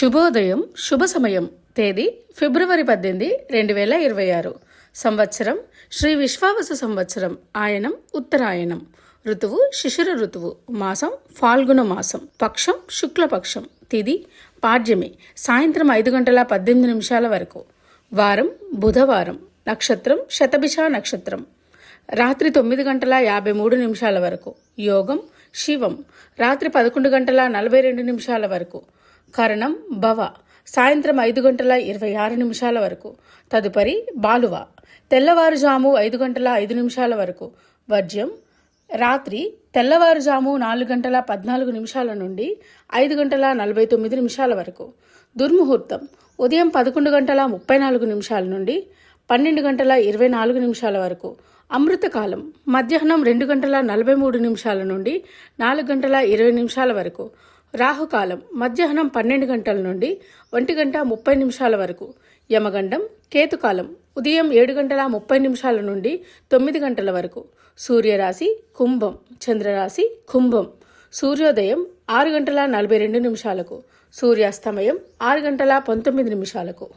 శుభోదయం శుభ సమయం. తేదీ ఫిబ్రవరి 18, 2026. సంవత్సరం శ్రీ విశ్వావసు సంవత్సరం. ఆయనం ఉత్తరాయణం. ఋతువు శిశిర ఋతువు. మాసం ఫాల్గుణ మాసం. పక్షం శుక్లపక్షం. తిథి పాడ్యమి. సాయంత్రం 5:18 వరకు. వారం బుధవారం. నక్షత్రం శతభిష నక్షత్రం. రాత్రి 9:53 వరకు. యోగం శివం. రాత్రి 11:42 వరకు. కరణం భవ. సాయంత్రం 5:26 వరకు. తదుపరి బాలువ. తెల్లవారుజాము 5:05 వరకు. వర్జ్యం రాత్రి తెల్లవారుజాము 4:14 నుండి 5:49 వరకు. దుర్ముహూర్తం ఉదయం 11:34 నుండి 12:24 వరకు. అమృతకాలం మధ్యాహ్నం 2:43 నుండి 4:20 వరకు. రాహుకాలం మధ్యాహ్నం 12 గంటల నుండి 1:30 వరకు. యమగండం కేతుకాలం ఉదయం 7:30 నుండి 9 గంటల వరకు. సూర్యరాశి కుంభం. చంద్రరాశి కుంభం. సూర్యోదయం 6:42 సూర్యాస్తమయం 6:19